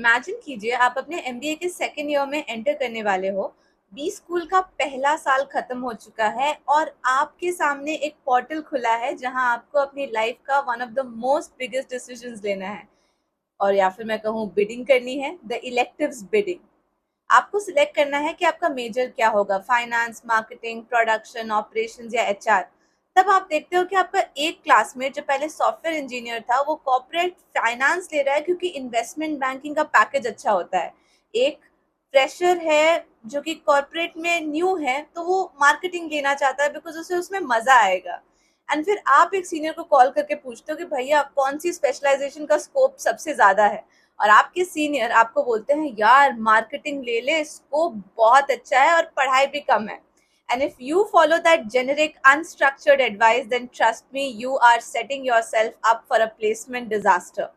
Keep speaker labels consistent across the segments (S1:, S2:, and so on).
S1: Imagine कीजिए आप अपने एमबीए के सेकेंड ईयर में एंटर करने वाले हो। बी स्कूल का पहला साल खत्म हो चुका है और आपके सामने एक पोर्टल खुला है जहां आपको अपनी लाइफ का one of the most biggest decisions लेना है, और या फिर मैं कहूँ बिडिंग करनी है, द इलेक्टिव्स बिडिंग। आपको सिलेक्ट करना है कि आपका मेजर क्या होगा, फाइनेंस, मार्केटिंग, प्रोडक्शन, ऑपरेशंस या एचआर। तब आप देखते हो कि आपका एक क्लासमेट जो पहले सॉफ्टवेयर इंजीनियर था वो कॉर्पोरेट फाइनेंस ले रहा है क्योंकि इन्वेस्टमेंट बैंकिंग का पैकेज अच्छा होता है। एक फ्रेशर है जो कि कॉर्पोरेट में न्यू है तो वो मार्केटिंग लेना चाहता है बिकॉज उसे उसमें मजा आएगा। एंड फिर आप एक सीनियर को कॉल करके पूछते हो कि भैया कौन सी स्पेशलाइजेशन का स्कोप सबसे ज्यादा है, और आपके सीनियर आपको बोलते हैं यार मार्केटिंग ले ले, स्कोप बहुत अच्छा है और पढ़ाई भी कम है। And if you follow that generic unstructured advice then trust me you are setting yourself up for a placement disaster.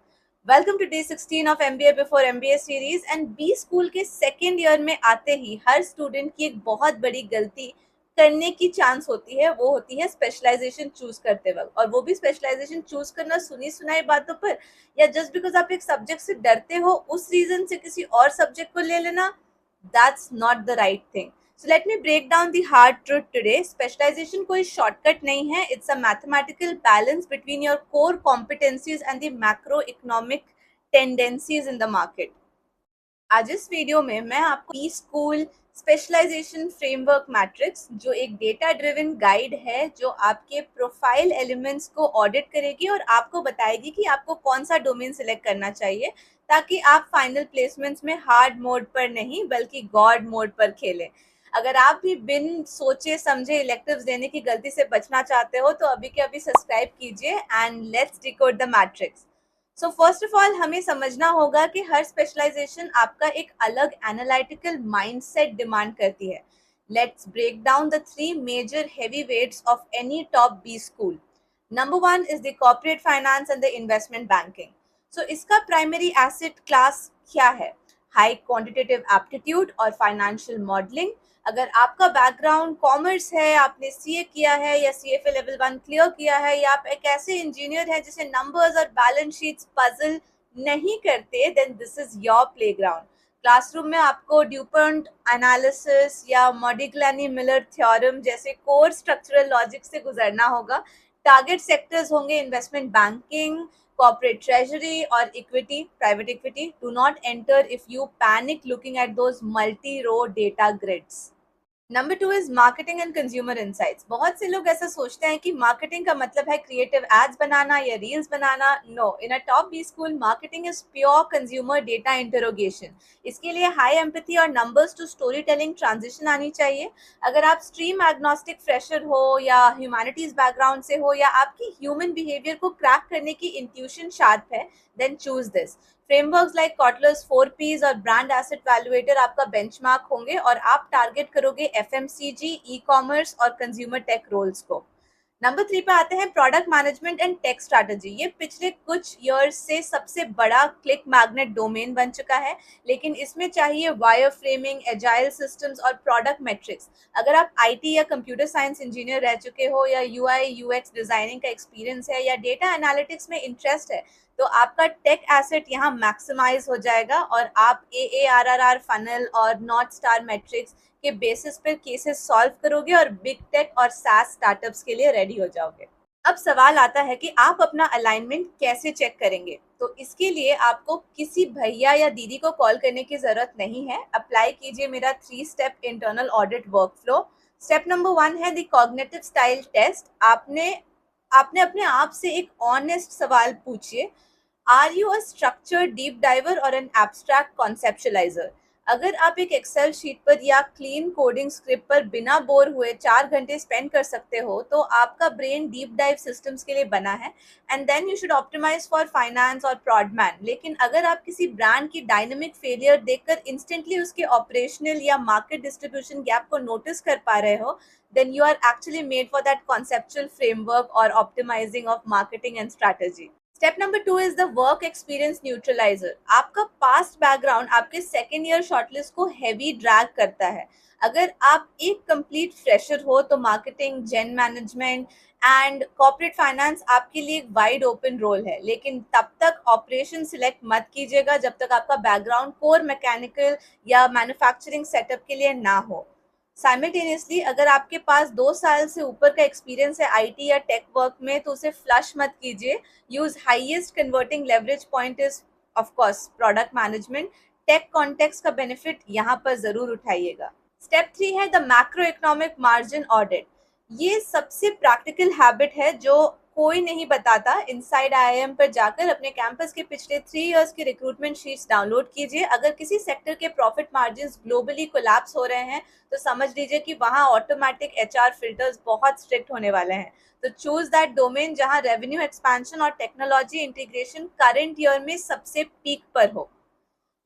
S1: Welcome to day 16 of MBA before MBA series. And B school के second year में आते ही हर student की एक बहुत बड़ी गलती करने की चांस होती है, वो होती है स्पेशलाइजेशन चूज करते वक्त, और वो भी स्पेशलाइजेशन चूज करना सुनी सुनाई बातों पर, या जस्ट बिकॉज आप एक सब्जेक्ट से डरते हो उस रीजन से किसी और सब्जेक्ट को ले लेना। That's not the right thing. So let me break down the hard truth today. Specialisation कोई शॉर्टकट नहीं है, it's a mathematical balance between your core competencies and the macro economic tendencies in the market. आज इस video में मैं आपको B school specialisation framework matrix, जो एक डेटा ड्रिवन गाइड है जो आपके प्रोफाइल एलिमेंट्स को ऑडिट करेगी और आपको बताएगी कि आपको कौन सा डोमेन सिलेक्ट करना चाहिए, ताकि आप फाइनल प्लेसमेंट्स में हार्ड मोड पर नहीं बल्कि गॉड मोड पर खेलें। अगर आप भी बिन सोचे समझे इलेक्टिव्स देने की गलती से बचना चाहते हो तो अभी के अभी सब्सक्राइब कीजिए and let's decode the matrix. So first of all हमें समझना होगा कि हर स्पेशलाइजेशन आपका एक अलग एनालिटिकल माइंडसेट डिमांड करती है। Let's break down the three major heavyweights of any top B school. Number one is the corporate finance and the investment banking. So इसका प्राइमरी एसेट क्लास क्या है? High quantitative aptitude और financial modelling. अगर आपका background commerce है, आपने CA किया है या सीएफए लेवल 1 क्लियर किया है, या आप एक ऐसे इंजीनियर हैं जिसे नंबर्स और बैलेंस शीट्स पजल नहीं करते, then this is your playground. Classroom में आपको ड्यूपॉन्ट एनालिसिस या मॉडिग्लानी मिलर थ्योरम जैसे कोर स्ट्रक्चरल लॉजिक से गुजरना होगा। टारगेट सेक्टर्स होंगे investment banking, corporate treasury or equity, private equity. Do not enter if you panic looking at those multi-row data grids. Number two is marketing and consumer insights. बहुत से लोग ऐसा सोचते हैं कि मार्केटिंग का मतलब है क्रिएटिव एड्स बनाना या रील्स बनाना। No, in a top B school marketing is pure consumer data interrogation. इसके लिए हाई एम्पैथी और numbers to story telling transition आनी चाहिए। अगर आप स्ट्रीम एग्नोस्टिक फ्रेशर हो या ह्यूमैनिटीज बैकग्राउंड से हो, या आपकी ह्यूमन बिहेवियर को क्रैक करने की इंट्यूशन शार्प है, then choose this. Frameworks like Kotler's 4Ps और ब्रांड एसेट वैल्यूएटर आपका बेंचमार्क होंगे, और आप टारगेट करोगे एफएमसीजी, ई कॉमर्स और कंज्यूमर टेक रोल्स को। नंबर 3 पे आते हैं product management and tech strategy. ये पिछले कुछ ईयर्स से सबसे बड़ा क्लिक मैग्नेट डोमेन बन चुका है, लेकिन इसमें चाहिए वायर फ्रेमिंग, एजाइल सिस्टम्स और प्रोडक्ट मेट्रिक्स। अगर आप आईटी या कंप्यूटर साइंस इंजीनियर रह चुके हो, या यूआई यूएक्स डिजाइनिंग का एक्सपीरियंस है, या डेटा एनालिटिक्स में इंटरेस्ट है, तो आपका टेक एसेट यहाँ मैक्सिमाइज हो जाएगा और आप AARRR फनल और नॉर्थ स्टार मैट्रिक्स के बेसिस पर केसेस सॉल्व करोगे और बिग टेक और सास स्टार्टअप्स के लिए रेडी हो जाओगे। अब सवाल आता है कि आप अपना अलाइनमेंट कैसे चेक करेंगे। तो इसके लिए आपको किसी भैया या दीदी को कॉल करने की जरूरत नहीं है। अप्लाई कीजिए मेरा 3 step internal audit workflow. Step number 1 है द कॉग्निटिव स्टाइल टेस्ट। आपने अपने आप से एक ऑनेस्ट सवाल पूछिए, are you a structured deep diver और एन एब्स्ट्रैक्ट कॉन्सेप्चुलाइजर? अगर आप एक एक्सेल शीट पर या क्लीन कोडिंग स्क्रिप्ट पर बिना बोर हुए 4 घंटे स्पेंड कर सकते हो, तो आपका ब्रेन डीप डाइव सिस्टम्स के लिए बना है, and then you should optimise for finance और प्रॉडमैन। लेकिन अगर आप किसी ब्रांड की डायनेमिक फेलियर देखकर इंस्टेंटली उसके ऑपरेशनल या मार्केट डिस्ट्रीब्यूशन गैप को नोटिस कर पा रहे हो, then you are actually made for that conceptual framework or optimizing of marketing and strategy. Step number 2 is the work experience neutraliser. आपका पास्ट बैकग्राउंड आपके सेकेंड ईयर शॉर्टलिस्ट को heavy drag करता है। अगर आप एक कंप्लीट फ्रेशर हो तो marketing, gen management and corporate finance आपके लिए एक वाइड ओपन रोल है, लेकिन तब तक ऑपरेशन सिलेक्ट मत कीजिएगा जब तक आपका बैकग्राउंड कोर मैकेनिकल या मैन्युफैक्चरिंग सेटअप के लिए ना हो। साइमल्टेनियसली अगर आपके पास 2 साल से ऊपर का एक्सपीरियंस है आईटी या टेक वर्क में तो उसे फ्लश मत कीजिए। Use highest converting leverage point is of course product management. Tech context का बेनिफिट यहाँ पर जरूर उठाइएगा। स्टेप 3 है the macro economic margin audit. ये सबसे प्रैक्टिकल हैबिट है जो कोई नहीं बताता। इनसाइड आईआईएम पर जाकर अपने कैंपस के पिछले 3 इयर्स की रिक्रूटमेंट शीट्स डाउनलोड कीजिए। अगर किसी सेक्टर के प्रॉफिट मार्जिन ग्लोबली कोलैप्स हो रहे हैं तो समझ लीजिए कि वहाँ ऑटोमेटिक एचआर फिल्टर्स बहुत स्ट्रिक्ट होने वाले हैं। तो चूज दैट डोमेन जहाँ रेवेन्यू एक्सपेंशन और टेक्नोलॉजी इंटीग्रेशन करंट ईयर में सबसे पीक पर हो।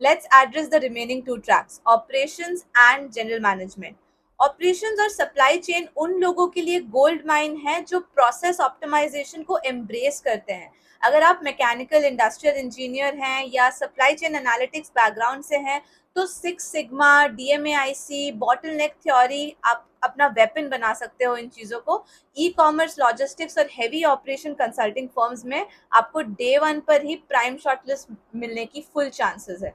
S1: Let's address the remaining two tracks, operations and general management. Operations और सप्लाई चेन उन लोगों के लिए गोल्ड माइन है जो प्रोसेस ऑप्टिमाइजेशन को एम्ब्रेस करते हैं। अगर आप मैकेनिकल इंडस्ट्रियल इंजीनियर हैं या सप्लाई चेन एनालिटिक्स बैकग्राउंड से हैं तो सिक्स सिग्मा, डीएमएआईसी, बॉटलनेक थ्योरी आप अपना वेपन बना सकते हो इन चीज़ों को। ई कॉमर्स, लॉजिस्टिक्स और हेवी ऑपरेशन कंसल्टिंग फर्म्स में आपको डे 1 पर ही प्राइम शॉर्टलिस्ट मिलने की फुल चांसेस है।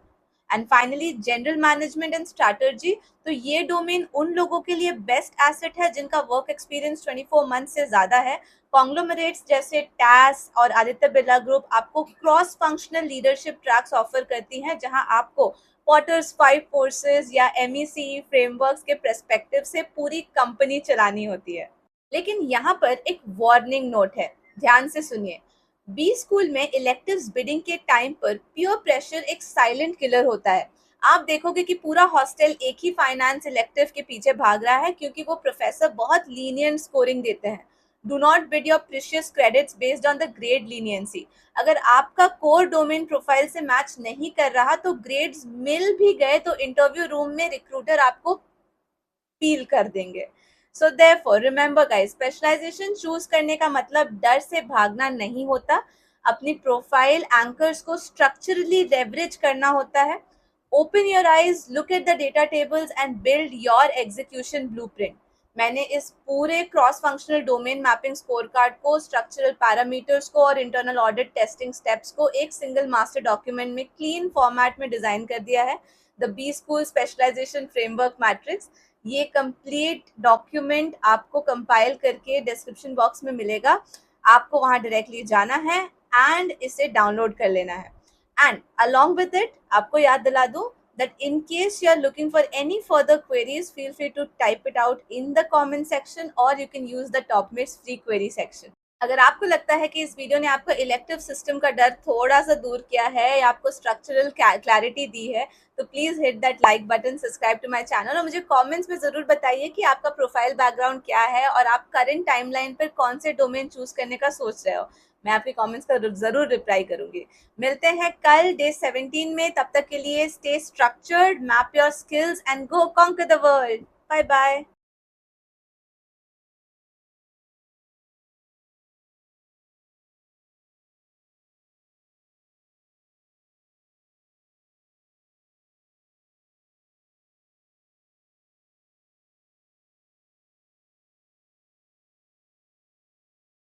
S1: And finally general management and strategy, तो ये डोमेन उन लोगों के लिए बेस्ट एसेट है जिनका वर्क एक्सपीरियंस 24 मंथ से ज्यादा है। कॉन्ग्लोमरेट्स जैसे टैस और आदित्य बिरला ग्रुप आपको cross functional leadership tracks offer करती हैं जहां आपको पॉटर्स 5 कोर्सेज या एमईसी फ्रेमवर्क्स के पर्सपेक्टिव से पूरी कंपनी चलानी होती है। लेकिन यहाँ पर एक वार्निंग नोट है, ध्यान से सुनिए। बी स्कूल में इलेक्टिव्स बिडिंग के टाइम पर पीयर प्रेशर एक साइलेंट किलर होता है। आप देखोगे कि पूरा हॉस्टल एक ही फाइनेंस इलेक्टिव के पीछे भाग रहा है क्योंकि वो प्रोफेसर बहुत लीनियंट स्कोरिंग देते हैं। Do not bid your precious credits based on the grade leniency. अगर आपका कोर डोमेन प्रोफाइल से मैच नहीं कर रहा तो ग्रेड्स मिल भी गए तो इंटरव्यू रूम में रिक्रूटर आपको फील कर देंगे। So therefore remember guys, specialisation choose करने का मतलब डर से भागना नहीं होता, अपनी प्रोफाइल एंकर्स को स्ट्रक्चरली लेवरेज करना होता है। Open your eyes, look at the data tables and build your execution blueprint. मैंने इस पूरे cross functional domain mapping scorecard को, स्ट्रक्चरल पैरामीटर्स को और इंटरनल ऑडिट टेस्टिंग स्टेप्स को एक सिंगल मास्टर डॉक्यूमेंट में क्लीन फॉर्मेट में डिजाइन कर दिया है, the B school specialisation framework matrix. ये कंप्लीट डॉक्यूमेंट आपको कंपाइल करके डिस्क्रिप्शन बॉक्स में मिलेगा। आपको वहां डायरेक्टली जाना है एंड इसे डाउनलोड कर लेना है। एंड अलॉन्ग विद इट आपको याद दिला दूं that in case you are looking for any further queries, feel free to type it out in the comment section or you can use the TopMates free query section. अगर आपको लगता है कि इस वीडियो ने आपका इलेक्टिव सिस्टम का डर थोड़ा सा दूर किया है या आपको स्ट्रक्चरल क्लैरिटी दी है तो please hit that like button, subscribe to my channel और मुझे कमेंट्स में जरूर बताइए कि आपका प्रोफाइल बैकग्राउंड क्या है और आप करंट टाइमलाइन पर कौन से डोमेन चूज करने का सोच रहे हो। मैं आपके कमेंट्स का जरूर रिप्लाई करूंगी। मिलते हैं कल डे 17 में, तब तक के लिए stay structured, map your skills and go conquer the world. Bye bye.